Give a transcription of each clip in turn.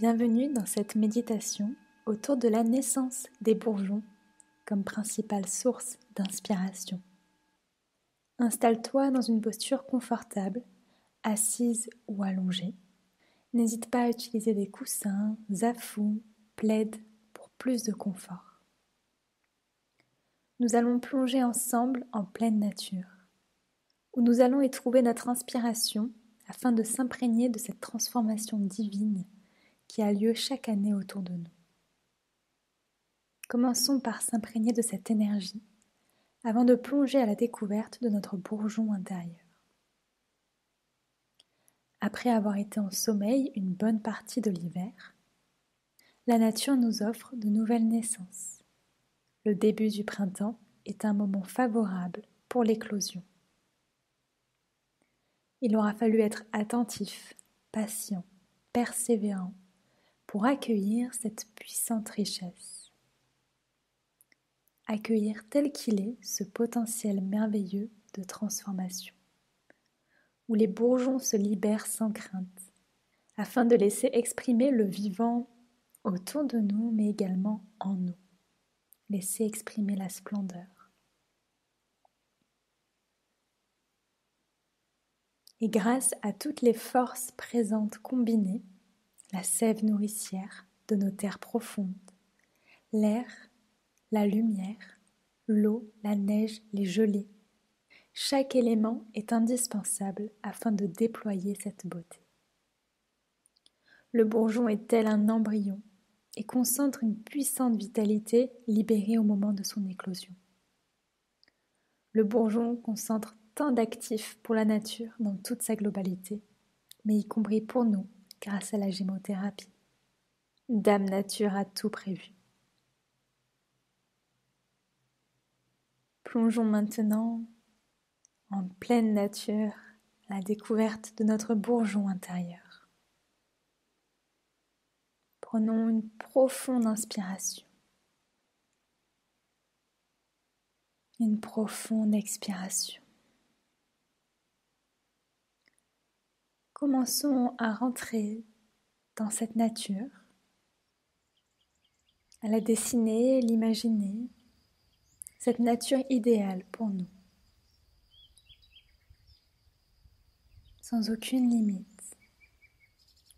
Bienvenue dans cette méditation autour de la naissance des bourgeons comme principale source d'inspiration. Installe-toi dans une posture confortable, assise ou allongée. N'hésite pas à utiliser des coussins, zafous, plaids pour plus de confort. Nous allons plonger ensemble en pleine nature, où nous allons y trouver notre inspiration afin de s'imprégner de cette transformation divine qui a lieu chaque année autour de nous. Commençons par s'imprégner de cette énergie avant de plonger à la découverte de notre bourgeon intérieur. Après avoir été en sommeil une bonne partie de l'hiver, la nature nous offre de nouvelles naissances. Le début du printemps est un moment favorable pour l'éclosion. Il aura fallu être attentif, patient, persévérant pour accueillir cette puissante richesse. Accueillir tel qu'il est ce potentiel merveilleux de transformation, où les bourgeons se libèrent sans crainte, afin de laisser exprimer le vivant autour de nous, mais également en nous. Laisser exprimer la splendeur. Et grâce à toutes les forces présentes combinées, la sève nourricière de nos terres profondes, l'air, la lumière, l'eau, la neige, les gelées. Chaque élément est indispensable afin de déployer cette beauté. Le bourgeon est tel un embryon et concentre une puissante vitalité libérée au moment de son éclosion. Le bourgeon concentre tant d'actifs pour la nature dans toute sa globalité, mais y compris pour nous grâce à la gémothérapie. Dame Nature a tout prévu. Plongeons maintenant en pleine nature à la découverte de notre bourgeon intérieur. Prenons une profonde inspiration, une profonde expiration. Commençons à rentrer dans cette nature, à la dessiner, l'imaginer, cette nature idéale pour nous, sans aucune limite.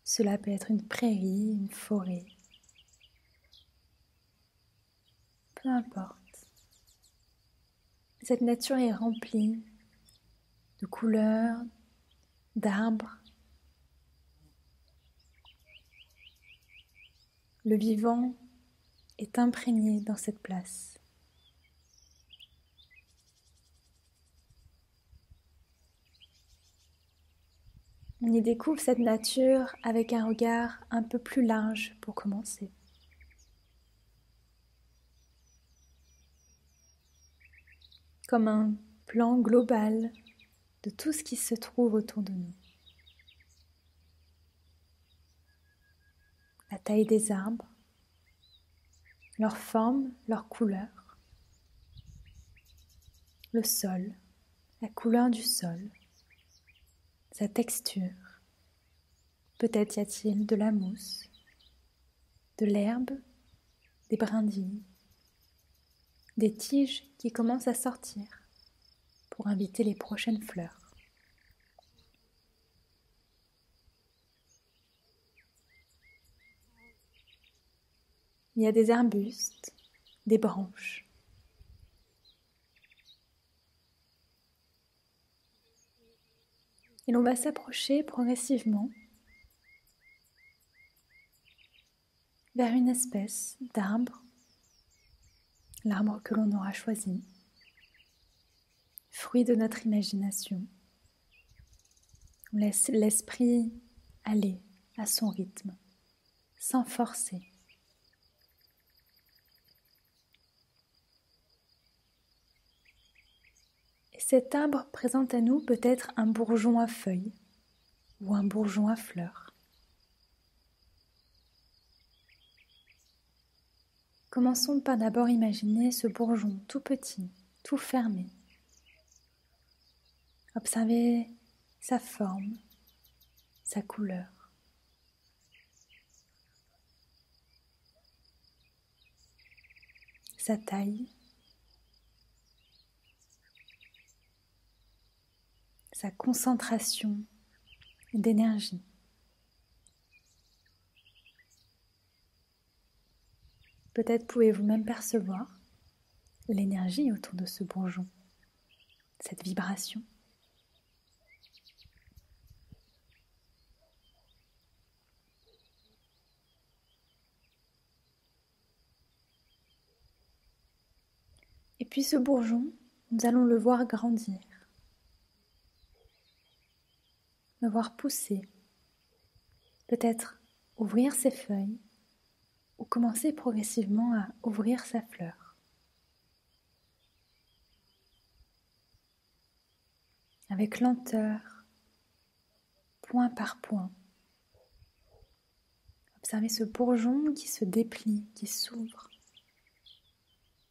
Cela peut être une prairie, une forêt, peu importe. Cette nature est remplie de couleurs, d'arbres. Le vivant est imprégné dans cette place. On y découvre cette nature avec un regard un peu plus large pour commencer. Comme un plan global de tout ce qui se trouve autour de nous. La taille des arbres, leur forme, leur couleur, le sol, la couleur du sol, sa texture. Peut-être y a-t-il de la mousse, de l'herbe, des brindilles, des tiges qui commencent à sortir pour inviter les prochaines fleurs. Il y a des arbustes, des branches. Et l'on va s'approcher progressivement vers une espèce d'arbre, l'arbre que l'on aura choisi, fruit de notre imagination. On laisse l'esprit aller à son rythme, sans forcer. Et cet arbre présente à nous peut-être un bourgeon à feuilles ou un bourgeon à fleurs. Commençons par d'abord imaginer ce bourgeon tout petit, tout fermé. Observez sa forme, sa couleur. sa taille, sa concentration d'énergie. Peut-être pouvez-vous même percevoir l'énergie autour de ce bourgeon, cette vibration. Et puis ce bourgeon, nous allons le voir grandir, le voir pousser, peut-être ouvrir ses feuilles ou commencer progressivement à ouvrir sa fleur. Avec lenteur, point par point. Observez ce bourgeon qui se déplie, qui s'ouvre,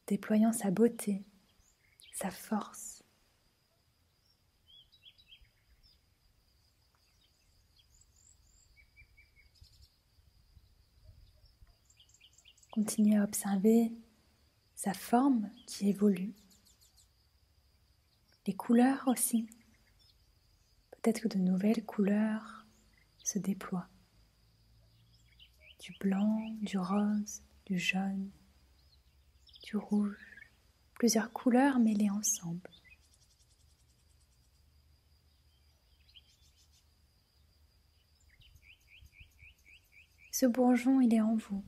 déployant sa beauté, sa force. Continuez à observer sa forme qui évolue, les couleurs aussi. Peut-être que de nouvelles couleurs se déploient. Du blanc, du rose, du jaune, du rouge. Plusieurs couleurs mêlées ensemble. Ce bourgeon, il est en vous.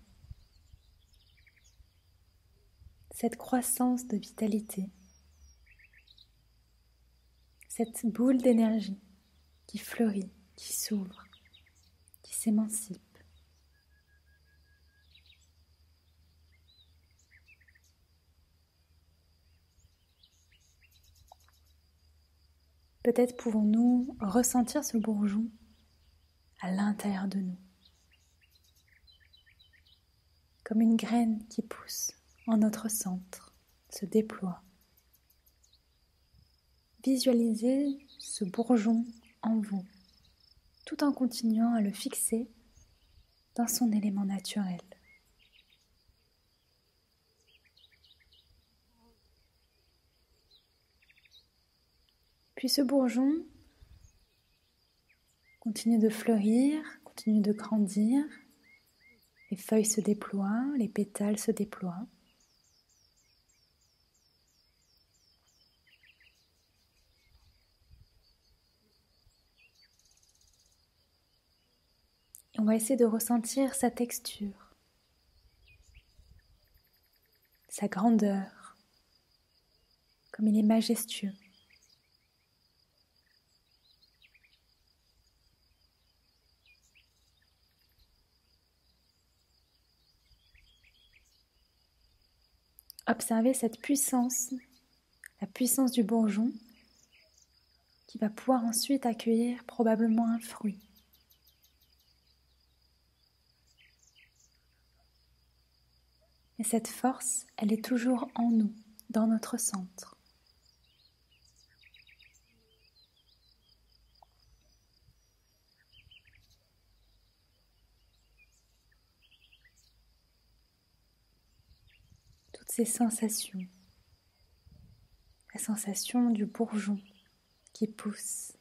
Cette croissance de vitalité, cette boule d'énergie qui fleurit, qui s'ouvre, qui s'émancipe. Peut-être pouvons-nous ressentir ce bourgeon à l'intérieur de nous, comme une graine qui pousse en notre centre, se déploie. Visualisez ce bourgeon en vous, tout en continuant à le fixer dans son élément naturel. Puis ce bourgeon continue de fleurir, continue de grandir. Les feuilles se déploient, les pétales se déploient. Et on va essayer de ressentir sa texture, sa grandeur, comme il est majestueux. Observez cette puissance, la puissance du bourgeon qui va pouvoir ensuite accueillir probablement un fruit. Et cette force, elle est toujours en nous, dans notre centre. Toutes ces sensations, la sensation du bourgeon qui pousse.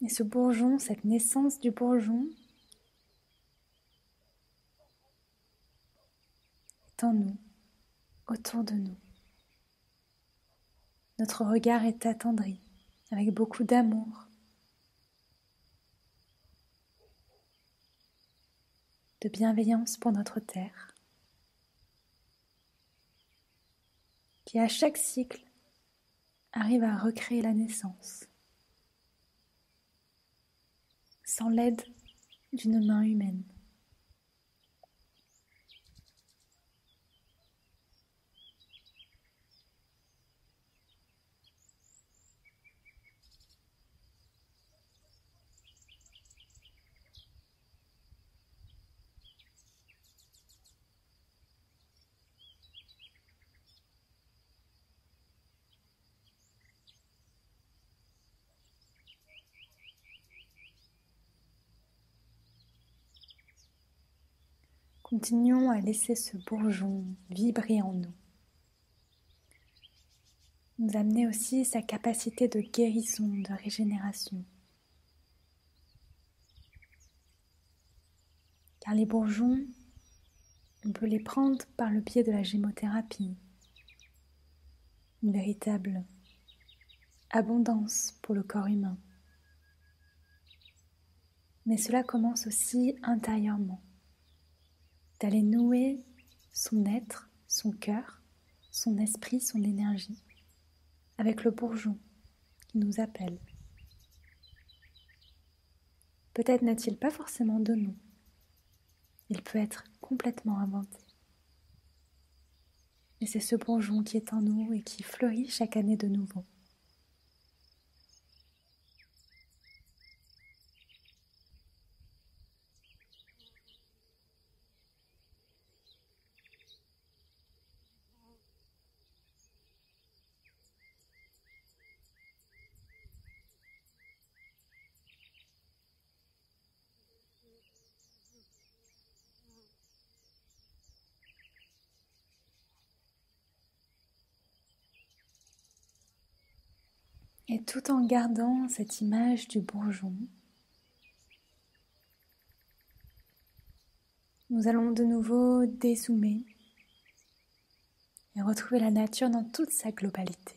Et ce bourgeon, cette naissance du bourgeon est en nous, autour de nous. Notre regard est attendri, avec beaucoup d'amour, de bienveillance pour notre terre, qui à chaque cycle arrive à recréer la naissance, sans l'aide d'une main humaine. Continuons à laisser ce bourgeon vibrer en nous. Nous amener aussi sa capacité de guérison, de régénération. Car les bourgeons, on peut les prendre par le biais de la gémothérapie. Une véritable abondance pour le corps humain. Mais cela commence aussi intérieurement. D'aller nouer son être, son cœur, son esprit, son énergie, avec le bourgeon qui nous appelle. Peut-être n'est-il pas forcément de nous. Il peut être complètement inventé. Mais c'est ce bourgeon qui est en nous et qui fleurit chaque année de nouveau. Et tout en gardant cette image du bourgeon, nous allons de nouveau dézoomer et retrouver la nature dans toute sa globalité.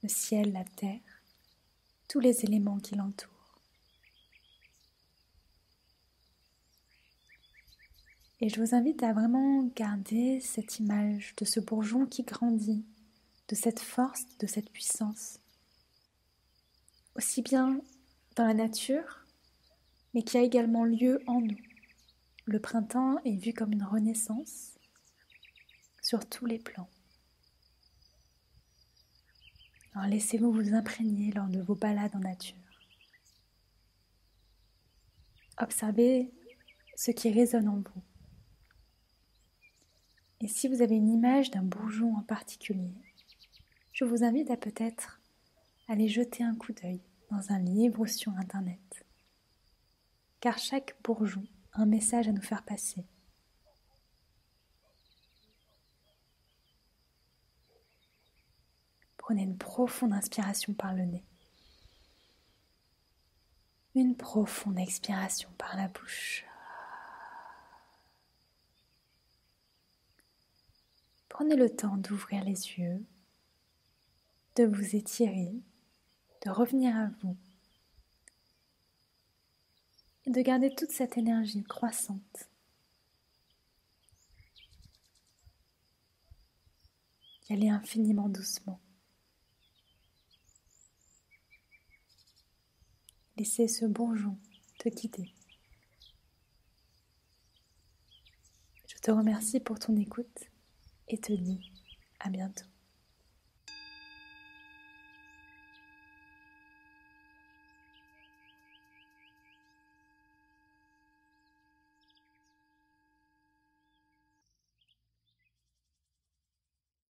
Le ciel, la terre, tous les éléments qui l'entourent. Et je vous invite à vraiment garder cette image de ce bourgeon qui grandit, de cette force, de cette puissance. Aussi bien dans la nature, mais qui a également lieu en nous. Le printemps est vu comme une renaissance sur tous les plans. Alors laissez-vous vous imprégner lors de vos balades en nature. Observez ce qui résonne en vous. Et si vous avez une image d'un bourgeon en particulier, je vous invite à peut-être aller jeter un coup d'œil dans un livre ou sur Internet. Car chaque bourgeon a un message à nous faire passer. Prenez une profonde inspiration par le nez. Une profonde expiration par la bouche. Prenez le temps d'ouvrir les yeux, de vous étirer, de revenir à vous et de garder toute cette énergie croissante. Y aller infiniment doucement. Laissez ce bourgeon te guider. Je te remercie pour ton écoute et te dis à bientôt.